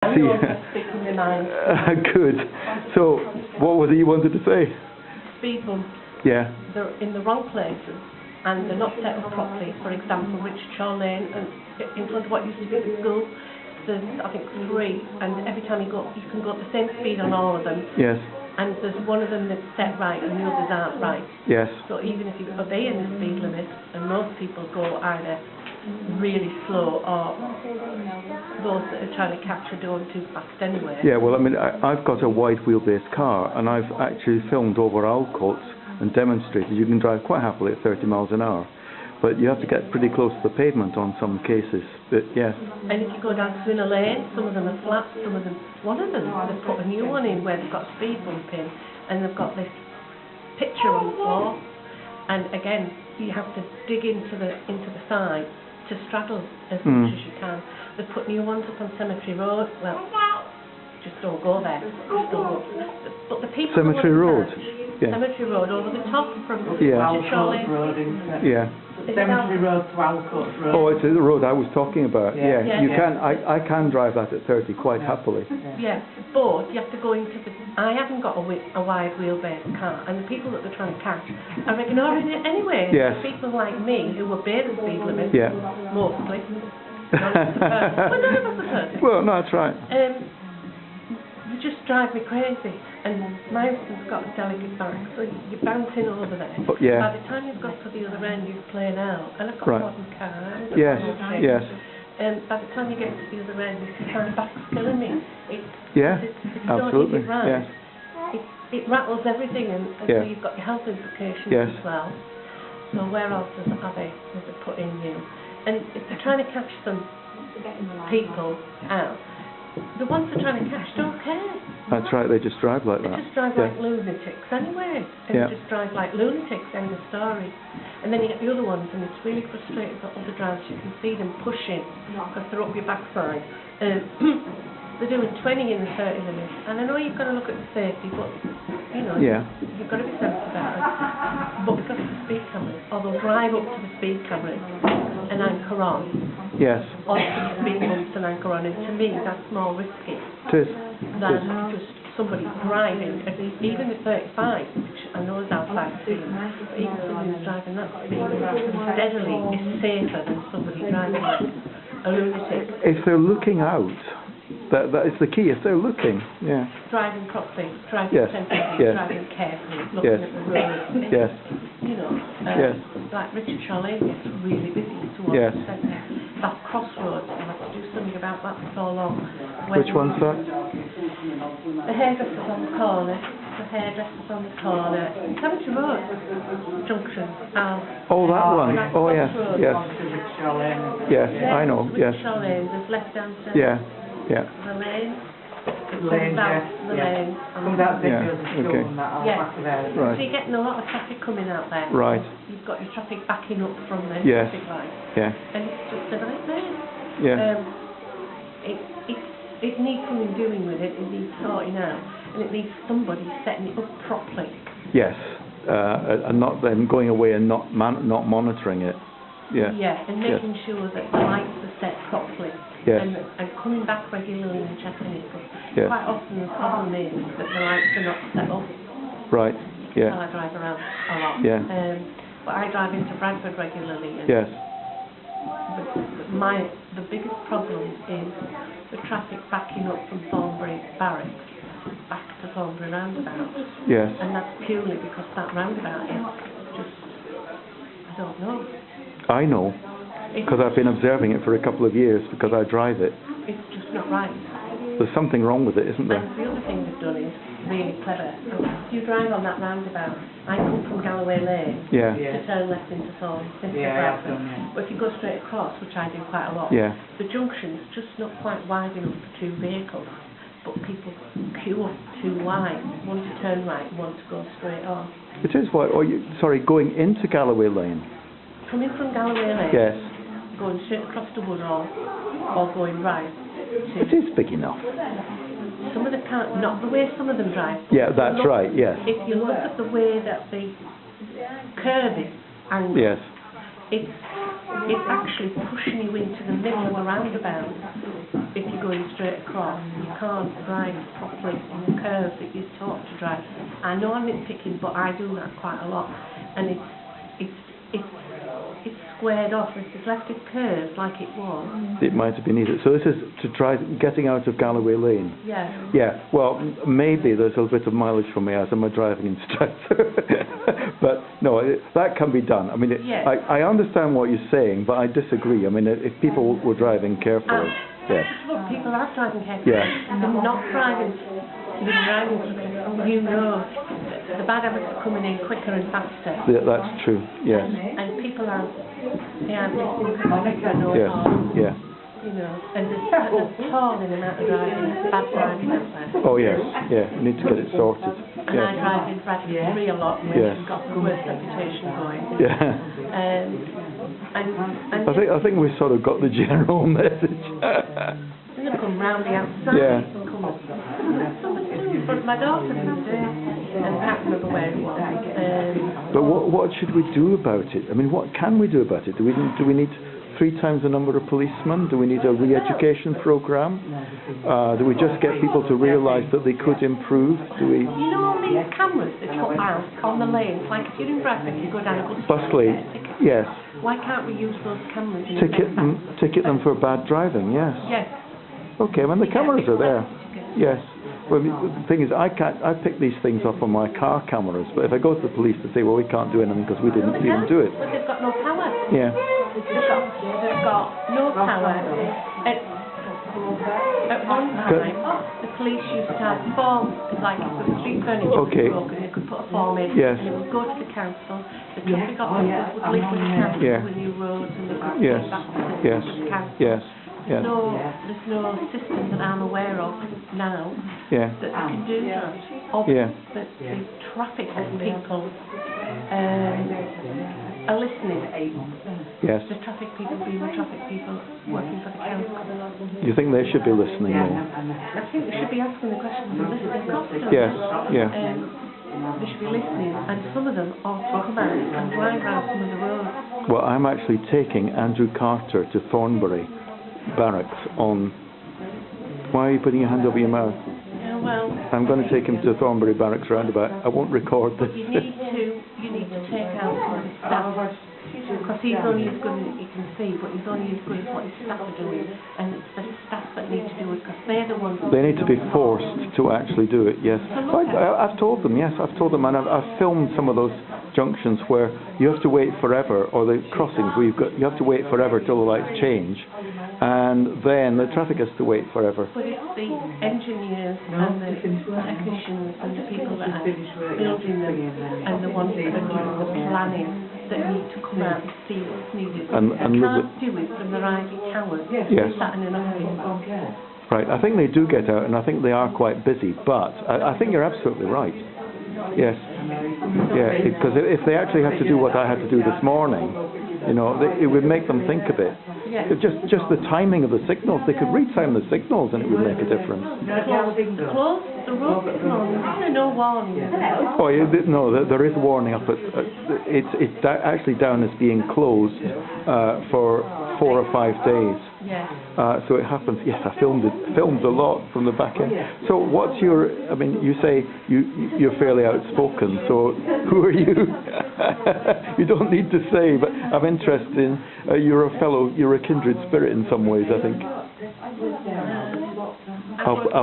See, good. So, what was it you wanted to say? Speed bumps. Yeah. They're in the wrong places and they're not set up properly. For example, Richard Lane and in front of what used to be the school, there's I think 3, and every time you go, you can go at the same speed on all of them. Yes. And there's one of them that's set right and the others aren't right. Yes. So even if you obey the speed limit, and most people go either really slow or those that are trying to catch are going too fast anyway. Yeah, well, I mean, I've got a wide wheelbase car and I've actually filmed over Alcoats and demonstrated you can drive quite happily at 30 miles an hour. But you have to get pretty close to the pavement on some cases. But yes. And if you go down to in a lane, some of them are flat, some of them, one of them, they've put a new one in where they've got speed bump in, and they've got this picture on the floor. And again, you have to dig into the side to straddle as much as you can. They've put new ones up on Cemetery Road. Well, just don't go there. Just don't go. But the people Cemetery Road. Yeah. Cemetery Road over the top from Alcoats Road, isn't it? Yeah. Cemetery Road to Alcoats Road. Oh, it's the road I was talking about. Yeah. Yeah. You can. I can drive that at 30 quite happily. Yeah, but you have to go into the. I haven't got a wide wheelbase car, and the people that they're trying to catch are ignoring it anyway. Yes. People like me who obey the speed limit. Yeah. Mostly. Well, none of us are perfect. Well, no, that's right. You just drive me crazy. And my husband's got a delicate back, so you're bouncing over there. But, yeah. By the time you've got to the other end, you're playing out. And I've got a modern car. Yes, yes. By the time you get to the other end, my back's killing me. Absolutely. Right. Yes. It rattles everything, and so you've got your health implications as well. So where else are they put in you? And if they're trying to catch some people out, the ones they're trying to catch don't care. That's right, they just drive like that. They just drive like lunatics anyway. And they just drive like lunatics, end of story. And then you get the other ones, and it's really frustrating for other drivers. You can see them pushing because they're up your backside. They're doing 20 in the 30 limit. And I know you've got to look at the safety, but you know, you've got to be sensitive about it. But because of the speed cameras, or they'll drive up to the speed cameras and anchor on. Yes. Or to the speed bumps and anchor on. And to me, that's more risky. It is. Than just somebody driving, even the 35, which I know is outside speed, but even somebody who's driving that speed steadily is safer than somebody driving like a lunatic. If they're looking out, that is the key. If they're looking, driving properly, driving attentively, driving carefully, looking at the road. Yes. You know, like Richard Charlie gets really busy towards the centre. That crossroads, I have to do something about that for so long. Which one's that? The hairdresser's on the corner. The hairdresser's on the corner. Cemetery Road junction. Oh, that one. Oh, yes. Yes. Yes, I know. Yes. Lane. There's left down to Yeah. the lane. Lane, the lane. Comes out the school and that back of there. Right. So you're getting a lot of traffic coming out there. Right. You've got your traffic backing up from the traffic light. Yeah. And it's just a nightmare. Yeah. It needs something doing with it. It needs sorting out, and it needs somebody setting it up properly. Yes. And not then going away and not monitoring it. Yeah. Yeah, and making sure that the lights are set properly. Yes. And coming back regularly and checking it. Quite often the problem is that the lights are not set up. Right. Yeah. I drive around a lot. Yeah. But I drive into Bradford regularly. And Yes. The biggest problem is the traffic backing up from Thornbury Barracks back to Thornbury Roundabout. Yes. And that's purely because that roundabout is just, I don't know. I know, because I've been observing it for a couple of years because I drive it. It's just not right. There's something wrong with it, isn't there? And the other thing they've done is really clever. If you drive on that roundabout, I come from Galloway Lane to turn left into Bradford. But if you go straight across, which I do quite a lot, the junction's just not quite wide enough for 2 vehicles. But people queue up too wide, one to turn right, one to go straight on. It is what? Going into Galloway Lane. Coming from Galloway Lane, going straight across to Woodall, or going right to... It is big enough. Some of the cars, not the way some of them drive. Yeah, that's right, yes. If you look at the way that the curve is angled, it's actually pushing you into the middle of the roundabout. if you're going straight across. You can't drive properly on the curves that you're taught to drive. I know I'm nitpicking, but I do that quite a lot, and it's squared off. If it's left it curved like it was. It might have been easier. So this is to try getting out of Galloway Lane. Yeah. Yeah. Well, maybe there's a bit of mileage for me as I'm a driving instructor, but no, that can be done. I mean, I understand what you're saying, but I disagree. I mean, if people were driving carefully, look, people are driving carefully. Yeah. They're not driving. They're driving. You know, the bad habits are coming in quicker and faster. Yeah, that's true. Yes. And people are listening to the Yes. Yeah. You know, and there's appalling amount of driving, bad driving out there. Oh yes. Yeah. You need to get it sorted. And I drive in Bradford Free a lot, which has got the worst reputation going. Yeah. And I think we sort of got the general message. They're going to come round the outside. Yeah. But my daughter moved in, and I can't remember where it was. But what should we do about it? I mean, what can we do about it? Do we need 3 times the number of policemen? Do we need a re-education program? Do we just get people to realise that they could improve? Do we? You know all these cameras that put out on the lanes, like if you're in Bradford, you go down a bus lane. Yes. Why can't we use those cameras? Ticket them for bad driving. Yes. Yes. Okay. When the cameras are there. Yes. Well, the thing is, I pick these things up on my car cameras, but if I go to the police, they say, well, we can't do anything because we didn't even do it. But they've got no power. Yeah. They've got no power. At one time, the police used to have forms, like if the street furniture was broken, they could put a form in, and it would go to the council. The traffic officers would link with the council with new roads, and they could take back to the council. Yes. There's no system that I'm aware of now that they can do that. Or that the traffic people are listening. Yes. The traffic people being the traffic people working for the council. You think they should be listening more? I think they should be asking the questions and listening. Yes. Yeah. They should be listening, and some of them ought to come out and drive around some of the roads. Well, I'm actually taking Andrew Carter to Thornbury Barracks on. Why are you putting your hand over your mouth? Yeah, well, I'm going to take him to Thornbury Barracks roundabout. I won't record this. But you need to take out some of the staff, because he's only as good as he can see, but he's only as good as what his staff are doing, and it's the staff that need to do it, because they're the ones. They need to be forced to actually do it. Yes, I've told them. Yes, I've told them, and I've filmed some of those junctions where you have to wait forever, or the crossings where you have to wait forever till the lights change, and then the traffic has to wait forever. But it's the engineers and the technicians and the people that are building them and the ones that are doing the planning that need to come out and see what's needed. And you can't do it from their ivory towers. Yes. Sat in an office. Right, I think they do get out, and I think they are quite busy, but I think you're absolutely right. Yes. Yeah, because if they actually had to do what I had to do this morning, you know, it would make them think a bit. Just the timing of the signals. They could retime the signals and it would make a difference. The road this morning, no warning. Oh, no, there is warning up. It's actually down as being closed for 4 or 5 days. Yes. So it happens. Yes, I filmed a lot from the back end. So what's your? I mean, you say you're fairly outspoken. So who are you? You don't need to say, but I'm interested in. You're a kindred spirit in some ways, I think.